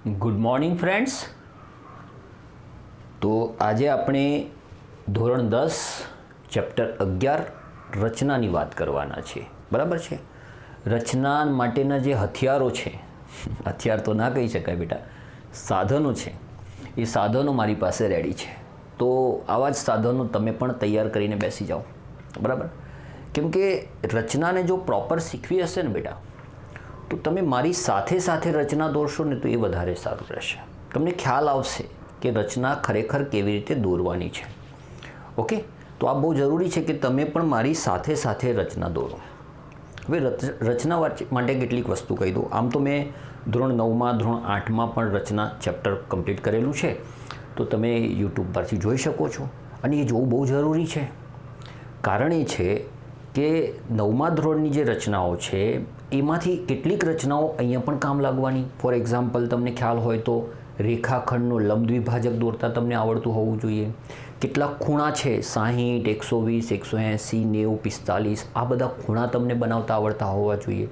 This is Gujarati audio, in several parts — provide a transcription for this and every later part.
Good morning friends. તો આજે આપણે ધોરણ 10 ચેપ્ટર 11 રચનાની વાત કરવાના છે. બરાબર છે. રચના માટેના જે હથિયારો છે, હથિયાર તો ના કહી શકાય બેટા, સાધનો છે, એ સાધનો મારી પાસે રેડી છે. તો આવા જ સાધનો તમે પણ તૈયાર કરીને બેસી જાઓ. બરાબર. કેમ કે રચનાને જો પ્રોપર શીખવી હશે ને બેટા, તો તમે મારી સાથે સાથે રચના દોરશો ને તો એ વધારે સારું રહેશે. તમને ખ્યાલ આવશે કે રચના ખરેખર કેવી રીતે દોરવાની છે. ઓકે, તો આ બહુ જરૂરી છે કે તમે પણ મારી સાથે સાથે રચના દોરો. હવે રચના માટે કેટલીક વસ્તુ કહી દઉં. આમ તો મેં ધોરણ 9માં ધોરણ 8માં પણ રચના ચેપ્ટર કમ્પ્લીટ કરેલું છે, તો તમે યુટ્યુબ પરથી જોઈ શકો છો. અને એ જોવું બહુ જરૂરી છે. કારણ એ છે કે 9મા ધોરણની જે રચનાઓ છે એમાંથી કેટલીક રચનાઓ અહીંયા પણ કામ લાગવાની. ફોર એક્ઝામ્પલ, તમને ખ્યાલ હોય તો રેખાખંડનો લંબ દ્વિભાજક દોરતા તમને આવડતું હોવું જોઈએ. કેટલાક ખૂણા છે, 60, 120, 180, 90, 45, આ બધા ખૂણા તમને બનાવતા આવડતા હોવા જોઈએ.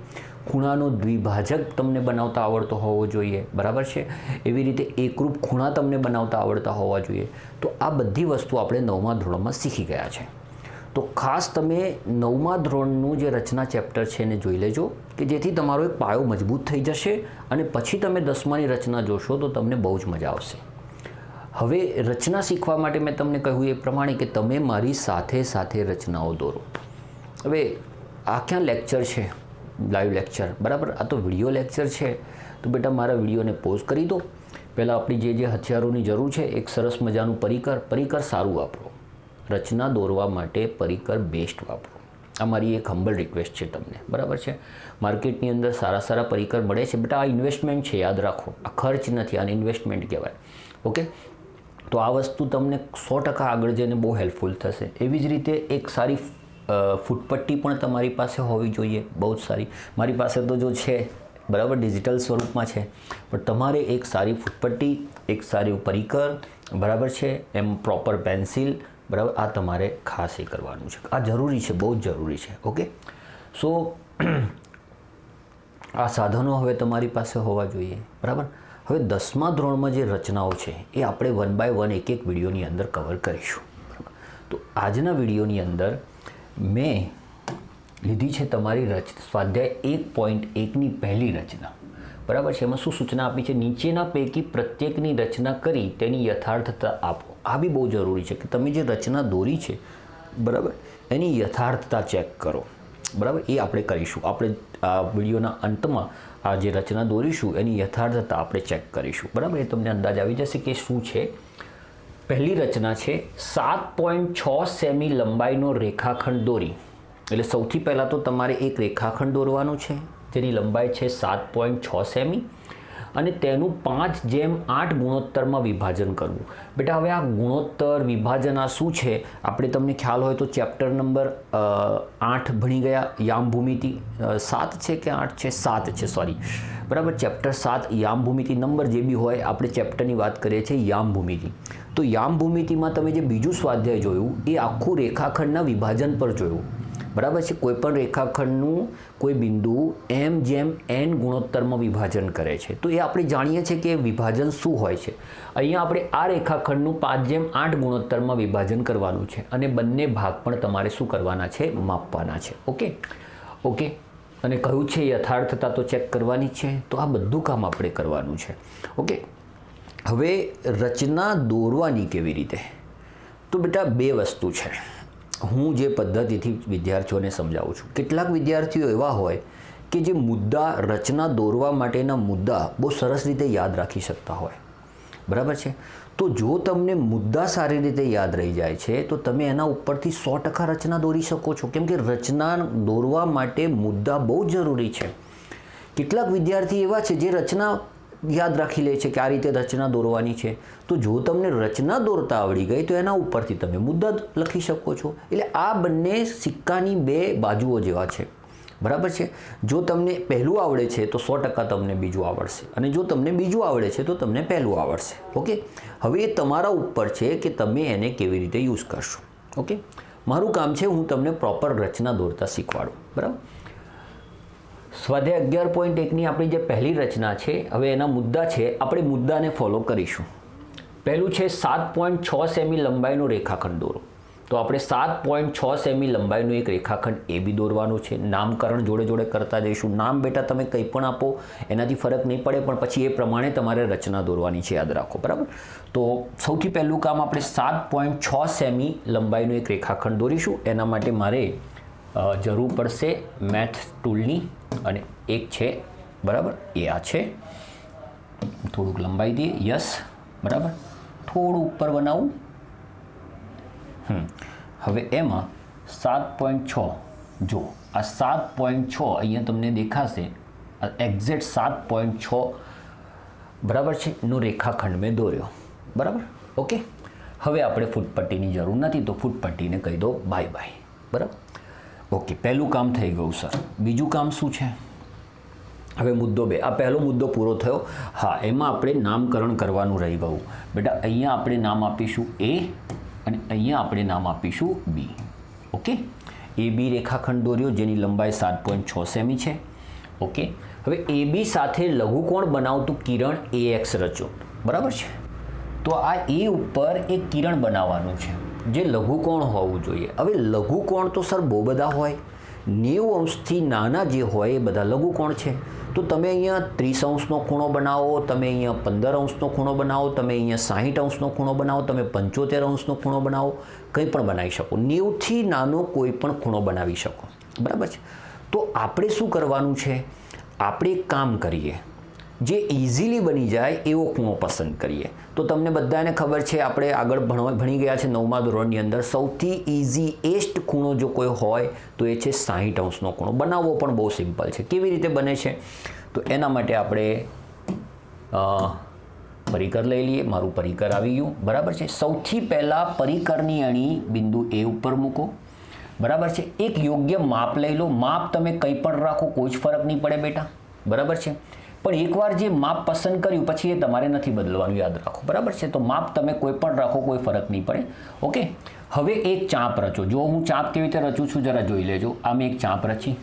ખૂણાનો દ્વિભાજક તમને બનાવતા આવડતો હોવો જોઈએ. બરાબર છે. એવી રીતે એકરૂપ ખૂણા તમને બનાવતા આવડતા હોવા જોઈએ. તો આ બધી વસ્તુ આપણે 9મા ધોરણમાં શીખી ગયા છે. તો ખાસ તમે 9મા ધોરણનું જે રચના ચેપ્ટર છે એને જોઈ લેજો, કે જેથી તમારો એક પાયો મજબૂત થઈ જશે અને પછી તમે 10માની રચના જોશો તો તમને બહુ જ મજા આવશે. હવે રચના શીખવા માટે મેં તમને કહ્યું એ પ્રમાણે કે તમે મારી સાથે સાથે રચનાઓ દોરો. હવે આ ક્યાં લેક્ચર છે, લાઈવ લેક્ચર? બરાબર, આ તો વિડીયો લેક્ચર છે. તો બેટા મારા વિડીયોને પોઝ કરી દો. પહેલાં આપણી જે હથિયારોની જરૂર છે, એક સરસ મજાનું પરિકર સારું વાપરો. રચના દોરવા માટે પરિકર બેસ્ટ વાપરો. આ મારી એક હમ્બલ રિક્વેસ્ટ છે તમને. બરાબર છે. માર્કેટની અંદર સારા સારા પરિકર મળે છે બેટા. આ ઇન્વેસ્ટમેન્ટ છે, યાદ રાખો. આ ખર્ચ નથી, આને ઇન્વેસ્ટમેન્ટ કહેવાય. ઓકે, તો આ વસ્તુ તમને 100% આગળ જઈને બહુ હેલ્પફુલ થશે. એવી જ રીતે એક સારી ફૂટપટ્ટી પણ તમારી પાસે હોવી જોઈએ, બહુ જ સારી. મારી પાસે તો જો છે, બરાબર, ડિજિટલ સ્વરૂપમાં છે, પણ તમારે એક સારી ફૂટપટ્ટી, એક સારી પરિકર, બરાબર છે, એમ પ્રોપર પેન્સિલ, બરાબર, આ તમારે ખાસ એ કરવાનું છે. આ જરૂરી છે, બહુ જ જરૂરી છે. ઓકે, સો આ સાધનો હવે તમારી પાસે હોવા જોઈએ. બરાબર. હવે 10મા ધોરણમાં જે રચનાઓ છે એ આપણે 1 by 1 એક વિડીયોની અંદર કવર કરીશું. બરાબર. તો આજના વિડીયોની અંદર મેં લીધી છે તમારી સ્વાધ્યાય 1.1ની પહેલી રચના. બરાબર છે. એમાં શું સૂચના આપી છે? નીચેના પૈકી પ્રત્યેકની રચના કરી તેની યથાર્થતા આપો. આ બી બહુ જરૂરી છે કે તમે જે રચના દોરી છે, બરાબર, એની યથાર્થતા ચેક કરો. બરાબર, એ આપણે કરીશું. આપણે આ વિડીયોના અંતમાં આ જે રચના દોરીશું એની યથાર્થતા આપણે ચેક કરીશું. બરાબર, એ તમને અંદાજ આવી જશે કે શું છે. પહેલી રચના છે 7.6 સેમી લંબાઈનો રેખાખંડ દોરી. એટલે સૌથી પહેલાં તો તમારે એક રેખાખંડ દોરવાનું છે જેની લંબાઈ છે 7.6 સેમી અને તેનું 5:8 ગુણોત્તરમાં વિભાજન કરવું. બેટા હવે આ ગુણોત્તર વિભાજન આ શું છે? આપણે તમને ખ્યાલ હોય તો ચેપ્ટર નંબર 8 ભણી ગયા, યામ ભૂમિતિ. 7 છે કે 8 છે? 7 છે, સોરી. બરાબર, ચેપ્ટર 7 યામ ભૂમિતિ. નંબર જે બી હોય, આપણે ચેપ્ટરની વાત કરીએ છીએ યામ ભૂમિતિ. તો યામ ભૂમિતિમાં તમે જે બીજું સ્વાધ્યાય જોયું એ આખું રેખાખંડના વિભાજન પર જોયું. બરાબર છે. કોઈ પણ રેખાખંડનું કોઈ બિંદુ m જેમ n ગુણોત્તરમાં વિભાજન કરે છે. તો એ આપણે જાણીએ છીએ કે વિભાજન શું હોય છે. અહીંયા આપણે આ રેખાખંડનું 5:8 ગુણોત્તરમાં વિભાજન કરવાનું છે અને બંને ભાગ પણ તમારે શું કરવાના છે? માપવાના છે. ઓકે. અને કયું છે યથાર્થતા તો ચેક કરવાની છે. તો આ બધું કામ આપણે કરવાનું છે. ઓકે. હવે રચના દોરવાની કેવી રીતે? તો બેટા બે વસ્તુ છે. હું જે પદ્ધતિથી વિદ્યાર્થીઓને સમજાવું છું. કેટલાક વિદ્યાર્થીઓ એવા હોય કે જે મુદ્દા, રચના દોરવા માટેના મુદ્દા બહુ સરસ રીતે યાદ રાખી શકતા હોય. બરાબર છે. તો જો તમને મુદ્દા સારી રીતે યાદ રહી જાય છે તો તમે એના ઉપરથી 100% રચના દોરી શકો છો. કેમ કે રચના દોરવા માટે મુદ્દા બહુ જરૂરી છે. કેટલાક વિદ્યાર્થી એવા છે જે રચના યાદ રાખી લે છે કે આ રીતે રચના દોરવાની છે. તો જો તમને રચના દોરતા આવડી ગઈ તો એના ઉપરથી તમે મુદ્દા લખી શકો છો. એટલે આ બંને સિક્કાની બે બાજુઓ જેવા છે. બરાબર છે. જો તમને પહેલું આવડે છે તો 100% તમને બીજું આવડશે અને જો તમને બીજું આવડે છે તો તમને પહેલું આવડશે. ઓકે. હવે એ તમારા ઉપર છે કે તમે એને કેવી રીતે યુઝ કરશો. ઓકે. મારું કામ છે હું તમને પ્રોપર રચના દોરતા શીખવાડું. બરાબર. સ્વાધ્યાય 11.1ની આપણી જે પહેલી રચના છે, હવે એના મુદ્દા છે, આપણે મુદ્દાને ફોલો કરીશું. પહેલું છે 7.6 સેમી લંબાઈનો રેખાખંડ દોરો. તો આપણે 7.6 સેમી લંબાઈનું એક રેખાખંડ એ બી દોરવાનું છે. નામકરણ જોડે જોડે કરતા જઈશું. નામ બેટા તમે કંઈ પણ આપો એનાથી ફરક નહીં પડે, પણ પછી એ પ્રમાણે તમારે રચના દોરવાની છે, યાદ રાખો, બરાબર. તો સૌથી પહેલું કામ આપણે 7.6 સેમી લંબાઈનું એક રેખાખંડ દોરીશું. એના માટે મારે જરૂર પડશે મેથ ટૂલની, અને એક છે, બરાબર, એ આ છે. થોડુંક લંબાઈ દઈએ, યસ, બરાબર. થોડું ઉપર બનાવું. હવે એમાં 7.6, જો આ 7.6 અહીંયા તમને દેખાશે, આ એક્ઝેક્ટ 7.6 બરાબર છે નો રેખાખંડ મેં દોર્યો, બરાબર. ઓકે, હવે આપણે ફૂટપટ્ટીની જરૂર નથી, તો ફૂટપટ્ટીને કહી દો બાય બાય, બરાબર. ઓકે, પહેલું કામ થઈ ગયું સર. બીજું કામ શું છે? હવે મુદ્દો 2. આ પહેલો મુદ્દો પૂરો થયો. હા, એમાં આપણે નામકરણ કરવાનું રહી ગયું. બેટા અહીંયા આપણે નામ આપીશું એ, અને અહીંયા આપણે નામ આપીશું બી. ઓકે, એ બી રેખાખંડ દોર્યો જેની લંબાઈ 7.6 સેમી છે. ઓકે, હવે એ બી સાથે લઘુકોણ બનાવતું કિરણ AX રચો, બરાબર છે. તો આ એ ઉપર એક કિરણ બનાવવાનું છે જે લઘુકોણ હોવું જોઈએ. હવે લઘુકોણ તો સર બહુ બધા હોય, 90 અંશથી નાના જે હોય એ બધા લઘુકોણ છે. તો તમે અહીંયા 30 અંશનો ખૂણો બનાવો, તમે અહીંયા 15 અંશનો ખૂણો બનાવો, તમે અહીંયા 60 અંશનો ખૂણો બનાવો, તમે 75 અંશનો ખૂણો બનાવો, કંઈ પણ બનાવી શકો. 90થી નાનો કોઈ પણ ખૂણો બનાવી શકો, બરાબર છે. તો આપણે શું કરવાનું છે? આપણે એક કામ કરીએ, જે ઇઝીલી બની જાય એવો ખૂણો પસંદ કરીએ. તો તમને બધાને ખબર છે, આપણે આગળ ભણી ગયા છે 9મા ધોરણની અંદર, સૌથી ઇઝીએસ્ટ ખૂણો જો કોઈ હોય તો એ છે 60 અંશનો ખૂણો. બનાવવો પણ બહુ સિમ્પલ છે. કેવી રીતે બને છે? તો એના માટે આપણે પરિકર લઈ લઈએ. મારું પરિકર આવી ગયું, બરાબર છે. સૌથી પહેલાં પરિકરની અણી બિંદુ એ ઉપર મૂકો, બરાબર છે. એક યોગ્ય માપ લઈ લો. માપ તમે કંઈ પણ રાખો, કોઈ જ ફરક નહીં પડે બેટા, બરાબર છે. પણ એકવાર જે માપ પસંદ કર્યું પછી એ તમારે નથી બદલવાનું, યાદ રાખો, બરાબર છે. તો માપ તમે કોઈ પણ રાખો, કોઈ ફરક નહીં પડે. ઓકે, હવે એક ચાપ રચો. જો હું ચાપ કેવી રીતે રચું છું જરા જોઈ લેજો. આ મેં એક ચાપ રચી.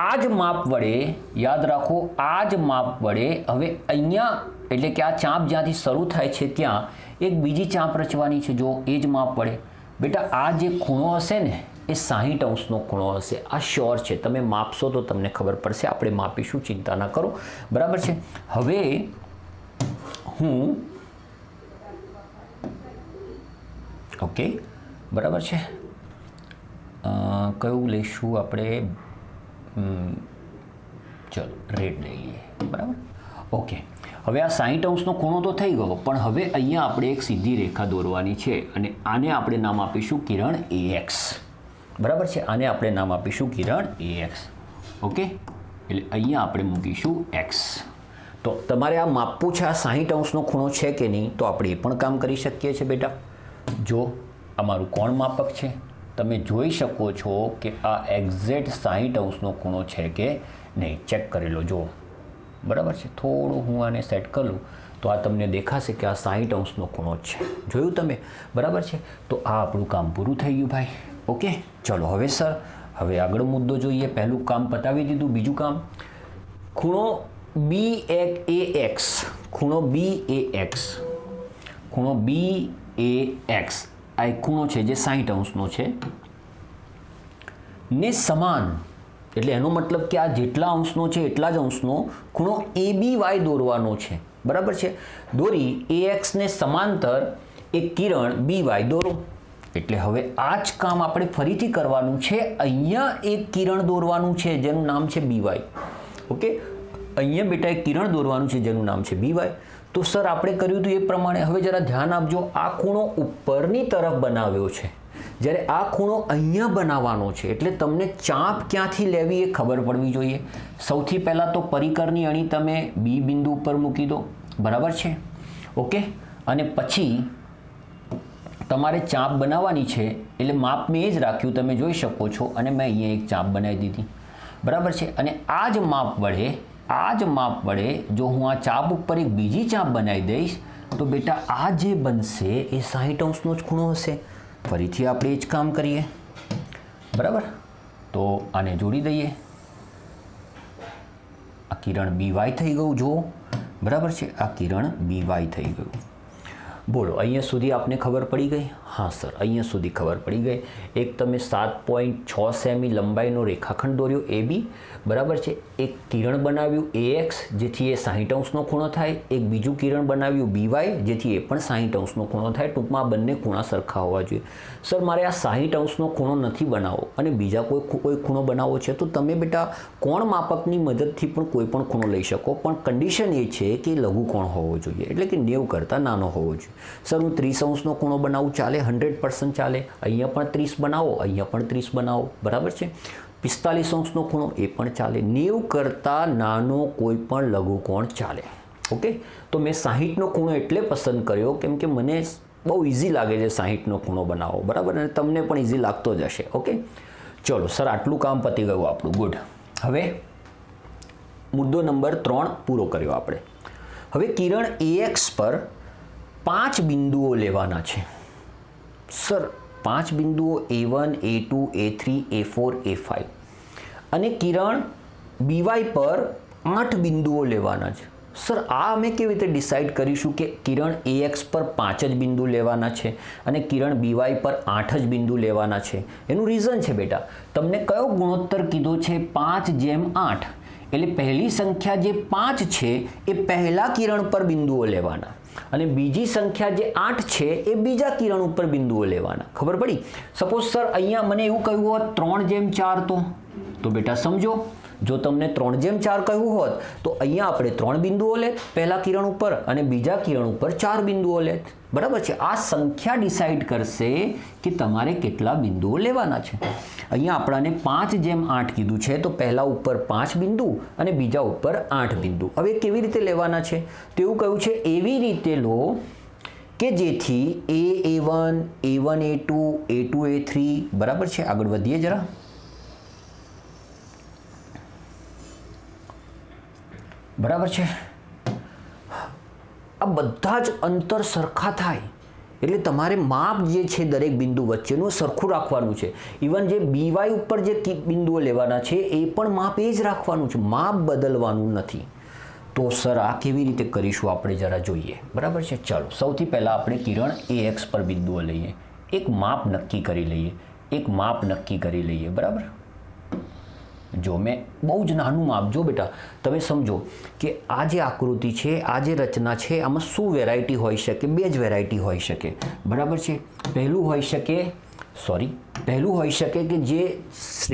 આ જ માપ વડે, યાદ રાખો, આ જ માપ વડે હવે અહીંયા, એટલે કે આ ચાપ જ્યાંથી શરૂ થાય છે ત્યાં એક બીજી ચાપ રચવાની છે. જો એ જ માપ વડે બેટા આ જે ખૂણો હશે ને એ 60 અંશનો ખૂણો હશે. આ શ્યોર છે, તમે માપશો તો તમને ખબર પડશે. આપણે માપીશું, ચિંતા ના કરો, બરાબર છે. હવે હું ઓકે, બરાબર છે. કયું લઈશું આપણે? ચલો રેડ લઈએ, બરાબર. ઓકે, હવે આ 60 અંશનો ખૂણો તો થઈ ગયો, પણ હવે અહીંયા આપણે એક સીધી રેખા દોરવાની છે, અને આને આપણે નામ આપીશું કિરણ AX, બરાબર છે. આને આપણે નામ આપીશું કિરણ AX. ઓકે, એટલે અહીંયા આપણે મૂકીશું X. તો તમારે આ માપવું છે, આ 60 અંશનો ખૂણો છે કે નહીં, તો આપણે એ પણ કામ કરી શકીએ છીએ બેટા. જો આ મારું કોણ માપક છે, તમે જોઈ શકો છો કે આ એક્ઝેક્ટ 60 અંશનો ખૂણો છે કે નહીં, ચેક કરી લો. જો બરાબર છે. થોડું હું આને સેટ કરું તો આ તમને દેખાશે કે આ 60 અંશનો ખૂણો જ છે. જોયું તમે, બરાબર છે. તો આ આપણું કામ પૂરું થઈ ગયું ભાઈ. ઓકે, ચલો હવે સર, હવે આગળ મુદ્દો જોઈએ. પહેલું કામ પતાવી દીધું. બીજું કામ, ખૂણો BAX, ખૂણો BAX, ખૂણો BAX આ એક ખૂણો છે જે 60 અંશનો છે ને સમાન, એટલે એનો મતલબ કે આ જેટલા અંશનો છે એટલા જ અંશનો ખૂણો ABY દોરવાનો છે, બરાબર છે. દોરી AX ને સમાંતર એક કિરણ BY દોરો. એટલે હવે આ જ કામ આપણે ફરીથી કરવાનું છે. અહીંયા એક કિરણ દોરવાનું છે જેનું નામ છે BY. ઓકે, અહીંયા બેટા એક કિરણ દોરવાનું છે જેનું નામ છે BY. તો સર આપણે કર્યું હતું એ પ્રમાણે. હવે જરા ધ્યાન આપજો, આ ખૂણો ઉપરની તરફ બનાવ્યો છે, જ્યારે આ ખૂણો અહીંયા બનાવવાનો છે. એટલે તમને ચાપ ક્યાંથી લેવી એ ખબર પડવી જોઈએ. સૌથી પહેલાં તો પરિકરની અણી તમે B બિંદુ ઉપર મૂકી દો, બરાબર છે. ઓકે, અને પછી તમારે ચાપ બનાવવાની છે, એટલે માપ મેં એ જ રાખ્યું, તમે જોઈ શકો છો. અને મેં અહીંયા એક ચાપ બનાવી દીધી, બરાબર છે. અને આ જ માપ વડે જો હું આ ચાપ ઉપર એક બીજી ચાપ બનાવી દઈશ તો બેટા આ જે બનશે એ 60 અંશનો જ ખૂણો હશે. ફરીથી આપણે એ જ કામ કરીએ, બરાબર. તો આને જોડી દઈએ. આ કિરણ BY થઈ ગયું જુઓ, બરાબર છે, આ કિરણ BY થઈ ગયું. બોલો અહીંયા સુધી આપને ખબર પડી ગઈ? હા સર, અહીંયા સુધી ખબર પડી ગઈ. એક તમે 7.6 સેમી લંબાઈનો રેખાખંડ દોર્યો AB, બરાબર છે. એક કિરણ બનાવ્યું AX જેથી એ 60 અંશનો ખૂણો થાય, એક બીજું કિરણ બનાવ્યું BY જેથી એ પણ 60 અંશનો ખૂણો થાય. ટૂંકમાં આ બંને ખૂણા સરખા હોવા જોઈએ. સર મારે આ 60 અંશનો ખૂણો નથી બનાવવો અને બીજા કોઈ ખૂણો બનાવવો છે, તો તમે બેટા કોણ માપકની મદદથી પણ કોઈ પણ ખૂણો લઈ શકો, પણ કન્ડિશન એ છે કે લઘુકોણ હોવો જોઈએ, એટલે કે 90 કરતાં નાનો હોવો જોઈએ. સર હું 30 અંશનો ખૂણો બનાવું ચાલે? 100% ચાલે. અહીંયા પણ 30 બનાવો, અહીંયા પણ 30 બનાવો, બરાબર છે. 45 અંશનો ખૂણો એ પણ ચાલે. 90 કરતાં નાનો કોઈ પણ લઘુકોણ ચાલે. ઓકે, તો મેં 60નો ખૂણો એટલે પસંદ કર્યો કેમ કે મને બહુ ઇઝી લાગે છે 60નો ખૂણો બનાવો, બરાબર, અને તમને પણ ઇઝી લાગતો જ હશે. ઓકે, ચલો સર આટલું કામ પતી ગયું આપણું. ગુડ. હવે મુદ્દો નંબર 3 પૂરો કર્યો આપણે. હવે કિરણ AX પર 5 બિંદુઓ લેવાના છે. સર 5 બિંદુઓ A1, A2, A3, A4, A5 અને કિરણ BY પર 8 બિંદુઓ લેવાના છે. સર આ અમે કેવી રીતે ડિસાઇડ કરીશું કે કિરણ AX પર 5 જ બિંદુ લેવાના છે અને કિરણ BY પર 8 જ બિંદુ લેવાના છે? એનું રીઝન છે બેટા, તમને કયો ગુણોત્તર કીધો છે? 5:8. એટલે પહેલી સંખ્યા જે 5 છે એ પહેલા કિરણ પર બિંદુઓ લેવાના અને બીજી સંખ્યા જે 8 છે એ બીજા કિરણ ઉપર બિંદુઓ લેવાના. ખબર પડી? સપોઝ સર અહીંયા મને એવું કહ્યું હોત 3:4, તો બેટા સમજો, જો તમને 3:4 કહ્યું હોત તો અહીંયા આપણે 3 બિંદુઓ લેત પહેલા કિરણ ઉપર અને બીજા કિરણ ઉપર 4 બિંદુઓ લેત. બરાબર છે. આ સંખ્યા ડિસાઇડ કરશે કે તમારે કેટલા બિંદુઓ લેવાના છે. અહીંયા આપણાને 5:8 કીધું છે, તો પહેલા ઉપર 5 બિંદુ અને બીજા ઉપર 8 બિંદુ. હવે કેવી રીતે લેવાના છે તેવું કહ્યું છે, એવી રીતે લો કે જેથી A1, A1, A2, A2, A3, બરાબર છે. આગળ વધીએ જરા. બરાબર છે. આ બધા જ અંતર સરખા થાય એટલે તમારે માપ જે છે દરેક બિંદુ વચ્ચેનું સરખું રાખવાનું છે. ઇવન જે BY ઉપર જે બિંદુઓ લેવાના છે એ પણ માપ એ જ રાખવાનું છે, માપ બદલવાનું નથી. તો સર આ કેવી રીતે કરીશું આપણે જરા જોઈએ. બરાબર છે. ચાલો સૌથી પહેલાં આપણે કિરણ AX પર બિંદુઓ લઈએ, એક માપ નક્કી કરી લઈએ. બરાબર. જો મેં બહુ જ નાનું માપ, જો બેટા તમે સમજો કે આ જે આકૃતિ છે, આ જે રચના છે, આમાં શું વેરાયટી હોઈ શકે? 2 જ વેરાયટી હોઈ શકે. બરાબર છે. પહેલું હોઈ શકે કે જે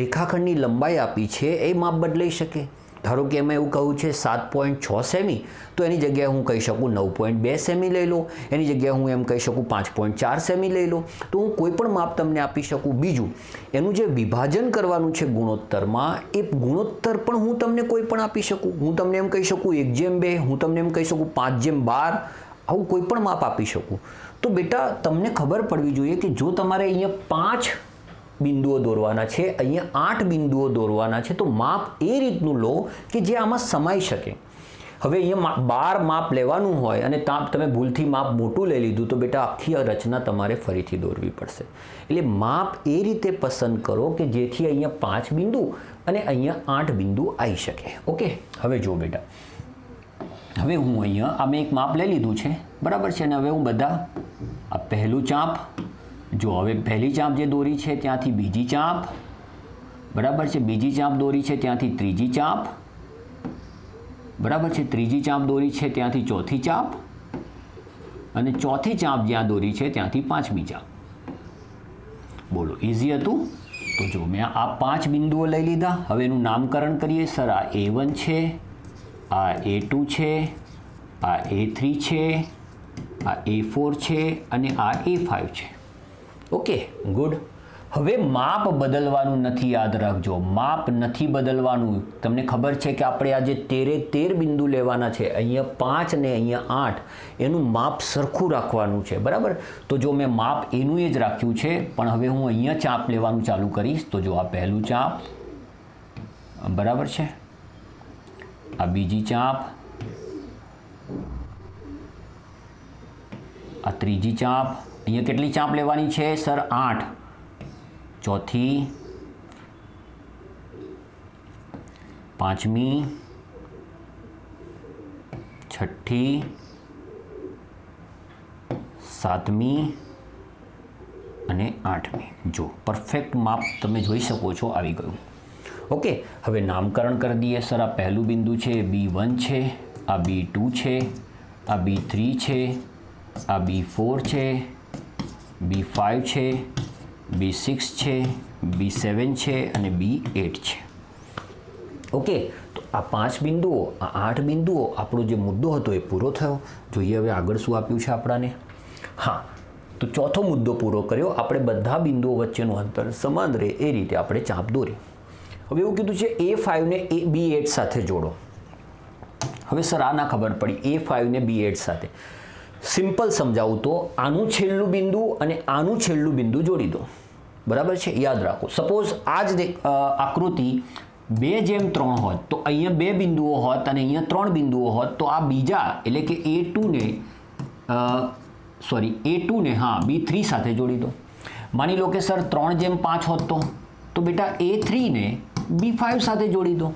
રેખાખંડની લંબાઈ આપી છે એ માપ બદલાઈ શકે. ધારો કે એમાં એવું કહ્યું છે 7.6 સેમી, તો એની જગ્યાએ હું કહી શકું 9.2 સેમી લઈ લો, એની જગ્યાએ હું એમ કહી શકું 5.4 સેમી લઈ લો. તો હું કોઈ પણ માપ તમને આપી શકું. બીજું, એનું જે વિભાજન કરવાનું છે ગુણોત્તરમાં, એ ગુણોત્તર પણ હું તમને કોઈ પણ આપી શકું. હું તમને એમ કહી શકું 1:2, હું તમને એમ કહી શકું 5:12, આવું કોઈ પણ માપ આપી શકું. તો બેટા તમને ખબર પડવી જોઈએ કે જો તમારે અહીંયા 5 બિંદુઓ દોરવાના છે, અહીંયા 8 બિંદુઓ દોરવાના છે, તો માપ એ રીતનું લો કે જે આમાં સમાઈ શકે. હવે અહીંયા 12 માપ લેવાનું હોય અને તમે ભૂલથી માપ મોટું લઈ લીધું તો બેટા આખી રચના તમારે ફરીથી દોરવી પડશે. એટલે માપ એ રીતે પસંદ કરો કે જેથી અહીંયા 5 બિંદુ અને અહીંયા 8 બિંદુ આવી શકે. ઓકે, હવે જો બેટા, હવે હું અહીંયા આ મેં એક માપ લઈ લીધું છે, બરાબર છે. અને હવે હું બધા આ પહેલું ચાપ, જો હવે પહેલી ચાપ જે દોરી છે ત્યાંથી બીજી ચાપ, બરાબર છે, બીજી ચાપ દોરી છે ત્યાંથી ત્રીજી ચાપ, બરાબર છે, ત્રીજી ચાપ દોરી છે ત્યાંથી ચોથી ચાપ અને ચોથી ચાપ જ્યાં દોરી છે ત્યાંથી પાંચમી ચાપ. બોલો, ઇઝી હતું? તો જો મેં આ 5 બિંદુઓ લઈ લીધા. હવે એનું નામકરણ કરીએ. સર આ A1 છે, આ A2 છે, આ A3 છે, આ A4 છે અને આ A5 છે. Okay, good. હવે માપ બદલવાનું નથી, યાદ રાખજો, માપ નથી બદલવાનું. તમને ખબર છે કે આપણે આજે 13 બિંદુ લેવાના છે, અહીંયા 5 ને અહીંયા 8, એનું માપ સરખું રાખવાનું છે. બરાબર. તો જો મેં માપ એનું એ જ રાખ્યું છે, પણ હવે હું અહીંયા ચાપ લેવાનું ચાલુ કરીશ. તો જો આ પહેલું ચાપ, બરાબર છે, આ બીજી ચાપ, આ ત્રીજી ચાપ. અહીંયા કેટલી ચાપ લેવાની છે સર? 8. ચોથી, પાંચમી, છઠ્ઠી, સાતમી અને આઠમી. જો પરફેક્ટ માપ તમે જોઈ શકો છો આવી ગયું. ઓકે, હવે નામકરણ કરી દઈએ. સર આ પહેલું બિંદુ છે B1 છે, આ B2 છે, આ B3 છે, આ B4 છે, B5 છે, B6 છે, B7 છે અને B8 છે. ઓકે, તો આ 5 બિંદુઓ, આ 8 બિંદુઓ, આપણો જે મુદ્દો હતો એ પૂરો થયો. જોઈએ હવે આગળ શું આપ્યું છે આપણાને. હા, તો ચોથો મુદ્દો પૂરો કર્યો. આપણે બધા બિંદુઓ વચ્ચેનું અંતર સમાન રહે એ રીતે આપણે ચાપ દોરી. હવે એવું કીધું છે A5 ને B8 સાથે જોડો. હવે સર આ ના ખબર પડી A5 ને B8 સાથે. સિમ્પલ સમજાવું તો આનું છેલ્લું બિંદુ અને આનું છેલ્લું બિંદુ જોડી દો. બરાબર છે, યાદ રાખો. સપોઝ આ જ આકૃતિ 2:3 હોત તો અહીંયા 2 બિંદુઓ હોત અને અહીંયા 3 બિંદુઓ હોત તો આ બીજા એટલે કે A2 ને હા B3 સાથે જોડી દો. માની લો કે સર 3:5 હોત તો બેટા A3 ને B5 સાથે જોડી દો.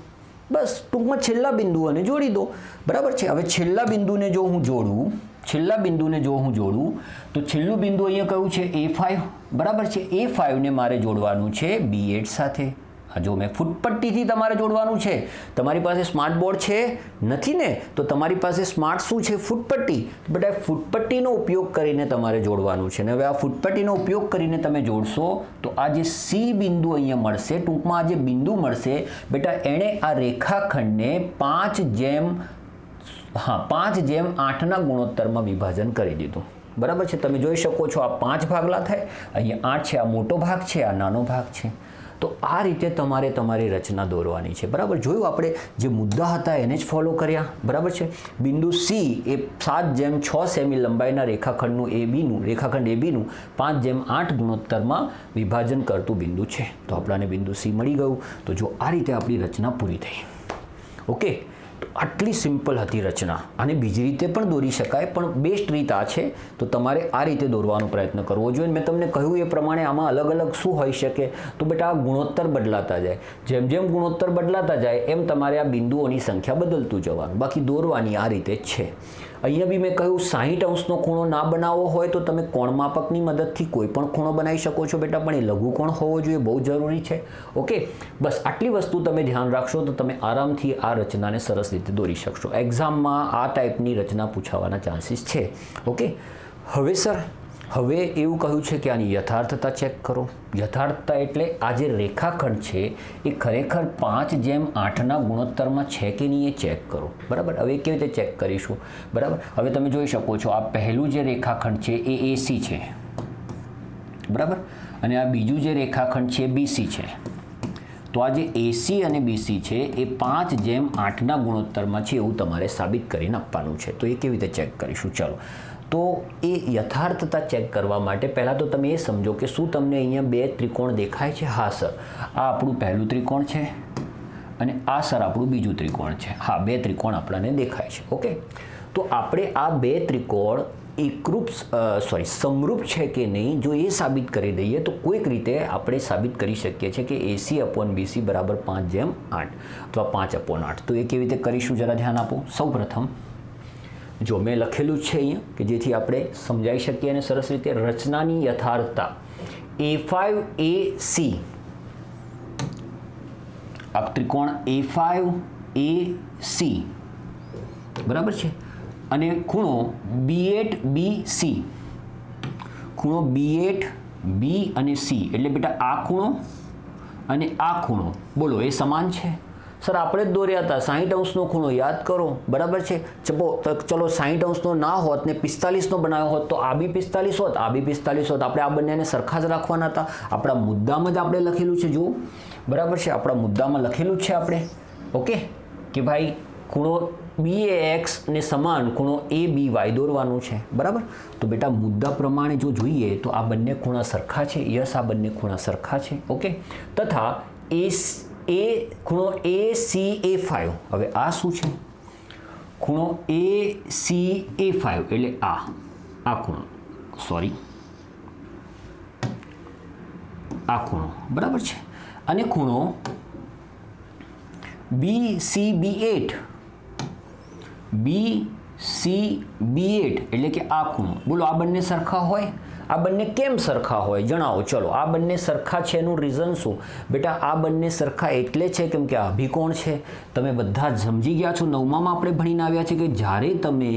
બસ ટૂંકમાં છેલ્લા બિંદુઓને જોડી દો. બરાબર છે. હવે છેલ્લા બિંદુને જો હું જોડું તો છેલ્લું બિંદુ અહીંયા કયું છે A5. બરાબર છે. A5 ને મારે જોડવાનું છે B8 સાથે. હા, જો મેં ફૂટપટ્ટીથી તમારે જોડવાનું છે. તમારી પાસે સ્માર્ટ બોર્ડ છે નથી ને, તો તમારી પાસે સ્માર્ટ શું છે ફૂટપટ્ટી. બેટા ફૂટપટ્ટીનો ઉપયોગ કરીને તમારે જોડવાનું છે. ને હવે આ ફૂટપટ્ટીનો ઉપયોગ કરીને તમે જોડશો તો આ જે C બિંદુ અહીંયા મળશે, ટૂંકમાં આ જે બિંદુ મળશે બેટા એણે આ રેખાખંડને 5:8ના ગુણોત્તરમાં વિભાજન કરી દીધું. બરાબર છે. તમે જોઈ શકો છો આ 5 ભાગલા થાય, અહીંયા 8 છે, આ મોટો ભાગ છે, આ નાનો ભાગ છે. તો આ રીતે તમારે તમારી રચના દોરવાની છે. બરાબર, જોયું આપણે જે મુદ્દા હતા એને જ ફોલો કર્યા. બરાબર છે. બિંદુ C એ 7:6 સેમી લંબાઈના રેખાખંડ ABનું 5:8 ગુણોત્તરમાં વિભાજન કરતું બિંદુ છે. તો આપણાને બિંદુ C મળી ગયું. તો જો આ રીતે આપણી રચના પૂરી થઈ. ઓકે, તો આટલી સિમ્પલ હતી રચના. આને બીજી રીતે પણ દોરી શકાય, પણ બેસ્ટ રીત આ છે. તો તમારે આ રીતે દોરવાનો પ્રયત્ન કરવો જોઈએ. મેં તમને કહ્યું એ પ્રમાણે આમાં અલગ અલગ શું હોઈ શકે, તો બેટા આ ગુણોત્તર બદલાતા જાય. જેમ જેમ ગુણોત્તર બદલાતા જાય એમ તમારે આ બિંદુઓની સંખ્યા બદલતું જવાનું. બાકી દોરવાની આ રીતે જ છે. અહીંયા બી મેં કહ્યું 60 અંશનો ખૂણો ના બનાવવો હોય તો તમે કોણમાપકની મદદથી કોઈ પણ ખૂણો બનાવી શકો છો બેટા, પણ એ લઘુકોણ હોવો જોઈએ, બહુ જરૂરી છે. ઓકે, બસ આટલી વસ્તુ તમે ધ્યાન રાખશો તો તમે આરામથી આ રચનાને સરસ રીતે દોરી શકશો. એક્ઝામમાં આ ટાઈપની રચના પૂછાવાના ચાન્સીસ છે. ઓકે, હવે સર હવે એવું કહ્યું છે કે આની યથાર્થતા ચેક કરો. યથાર્થતા એટલે આ જે રેખાખંડ છે એ ખરેખર 5:8ના ગુણોત્તરમાં છે કે નહીં એ ચેક કરો. બરાબર, હવે કેવી રીતે ચેક કરીશું. બરાબર, હવે તમે જોઈ શકો છો આ પહેલું જે રેખાખંડ છે એ AC છે. બરાબર, અને આ બીજું જે રેખાખંડ છે BC છે. તો આ જે AC અને BC છે એ 5:8ના ગુણોત્તરમાં છે એવું તમારે સાબિત કરીને આપવાનું છે. તો એ કેવી રીતે ચેક કરીશું. ચાલો, તો એ યથાર્થતા ચેક કરવા માટે પહેલાં તો તમે એ સમજો કે શું તમને અહીંયા 2 ત્રિકોણ દેખાય છે. હા સર, આ આપણું પહેલું ત્રિકોણ છે અને આ સર આપણું બીજું ત્રિકોણ છે. હા, 2 ત્રિકોણ આપણને દેખાય છે. ઓકે, તો આપણે આ 2 ત્રિકોણ સમરૂપ છે કે નહીં જો એ સાબિત કરી દઈએ તો કોઈક રીતે આપણે સાબિત કરી શકીએ છીએ કે AC/BC બરાબર 5:8 અથવા 5/8. તો એ કેવી રીતે કરીશું જરા ધ્યાન આપો. સૌપ્રથમ જો મેં લખેલું છે અહીંયા કે જેથી આપણે સમજાવી શકીએ અને સરસ રીતે રચનાની યથાર્થતા A5AC, આ ત્રિકોણ A5AC બરાબર છે, અને ખૂણો B8BC, ખૂણો B8B અને C એટલે બેટા આ ખૂણો અને આ ખૂણો બોલો એ સમાન છે. સર આપણે જ દોર્યા હતા 60 અંશનો ખૂણો યાદ કરો. બરાબર છે. ચલો 60 અંશનો ના હોત ને 45નો બનાવ્યો હોત તો આ બી 45 હોત, આ બી 45 હોત. આપણે આ બંનેને સરખા જ રાખવાના હતા. આપણા મુદ્દામાં જ આપણે લખેલું છે. જુઓ, બરાબર છે, આપણા મુદ્દામાં લખેલું જ છે આપણે. ઓકે, કે ભાઈ ખૂણો BAX ને સમાન ખૂણો ABY દોરવાનું છે. બરાબર, તો બેટા મુદ્દા પ્રમાણે જો જોઈએ તો આ બંને ખૂણા સરખા છે. યસ, આ બંને ખૂણા સરખા છે. ઓકે, તથા ખૂણો ACA5. હવે આ શું છે? ખૂણો ACA5 એટલે આ ખૂણો, આ ખૂણો બરાબર છે. અને ખૂણો BCB8 CB8 એટલે કે આ ખૂણો, બોલો આ બંને સરખા હોય? આ બંને કેમ સરખા હોય જણાવો. ચલો આ બંને સરખા છે એનું રીઝન શું? બેટા આ બંને સરખા એટલે છે કેમ કે આ અભિકોણ છે. તમે બધા જ સમજી ગયા છો. 9માં આપણે ભણીને આવ્યા છે કે જ્યારે તમે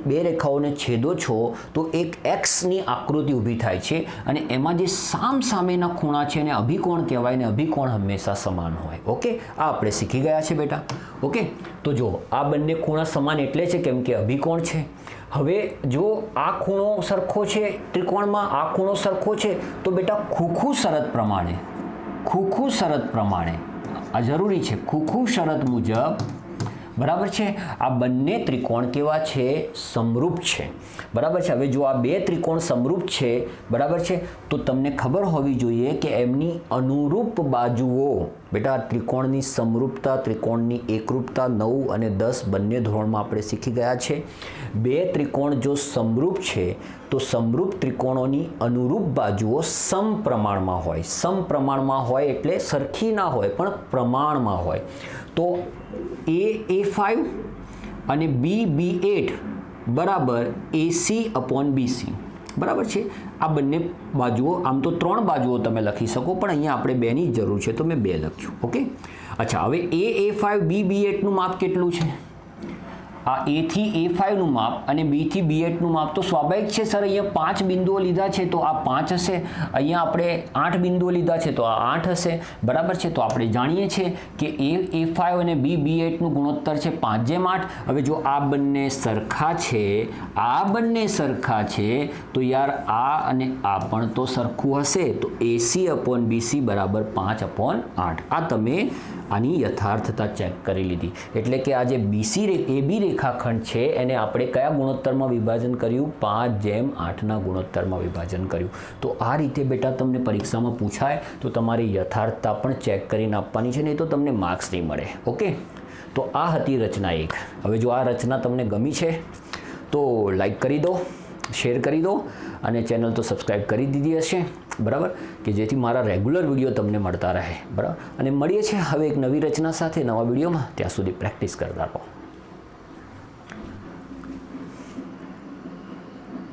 બે રેખાઓને છેદો છો તો એક એક્સની આકૃતિ ઊભી થાય છે અને એમાં જે સામસામેના ખૂણા છે એને અભિકોણ કહેવાય ને અભિકોણ હંમેશા સમાન હોય. ઓકે, આ આપણે શીખી ગયા છે બેટા. ઓકે, તો જો આ બંને ખૂણા સમાન એટલે છે કેમ કે અભિકોણ છે. હવે જો આ ખૂણો સરખો છે ત્રિકોણમાં, આ ખૂણો સરખો છે તો બેટા ખુખુ શરત પ્રમાણે આ જરૂરી છે. ખુખુ શરત મુજબ બરાબર છે આ બંને ત્રિકોણ કેવા છે? સમરૂપ છે. બરાબર છે. હવે જો આ બે ત્રિકોણ સમરૂપ છે બરાબર છે તો તમને ખબર હોવી જોઈએ કે એમની અનુરૂપ બાજુઓ, બેટા ત્રિકોણની સમરૂપતા, ત્રિકોણની એકરૂપતા 9 અને 10 બંને ધોરણમાં આપણે શીખી ગયા છે. બે ત્રિકોણ જો સમરૂપ છે તો સમરૂપ ત્રિકોણોની અનુરૂપ બાજુઓ સમપ્રમાણમાં હોય. સમપ્રમાણમાં હોય એટલે સરખી ના હોય પણ પ્રમાણમાં હોય. તો A5 અને B8 બરાબર AC/BC બરાબર છે. આ બંને બાજુઓ, આમ તો 3 બાજુઓ તમે લખી શકો પણ અહીંયા આપણે 2ની જ જરૂર છે તો મેં 2 લખ્યું. ઓકે, અચ્છા હવે A5 B8નું માપ કેટલું છે? આ A થી A5નું માપ અને B થી B8નું માપ તો સ્વાભાવિક છે સર. અહીંયા 5 બિંદુઓ લીધા છે તો આ 5 હશે. અહીંયા આપણે 8 બિંદુઓ લીધા છે તો આ 8 હશે. બરાબર છે. તો આપણે જાણીએ છીએ કે A5 અને B8નું ગુણોત્તર છે 5:8. હવે જો આ બંને સરખા છે, આ બંને સરખા છે તો યાર આ અને આ પણ તો સરખું હશે. તો AC/BC બરાબર 5/8. આ તમે આની યથાર્થતા ચેક કરી લીધી. એટલે કે આ જે AB રેખાખંડ છે એને આપણે કયા ગુણોત્તરમાં વિભાજન કર્યું? 5:8ના ગુણોત્તરમાં વિભાજન કર્યું. તો આ રીતે બેટા તમને પરીક્ષામાં પૂછાય તો તમારી યથાર્થતા પણ ચેક કરીને આપવાની છે, નહીં તો તમને માર્ક્સ નહીં મળે. ઓકે, તો આ હતી રચના 1. હવે જો આ રચના તમને ગમી છે તો લાઈક કરી દો, શેર કરી દો અને ચેનલ તો સબસ્ક્રાઈબ કરી દીધી હશે બરાબર, કે જેથી મારા રેગ્યુલર વિડીયો તમને મળતા રહે. બરાબર, અને મળીએ છીએ હવે એક નવી રચના સાથે નવા વિડીયોમાં. ત્યાં સુધી પ્રેક્ટિસ કરતા રહો.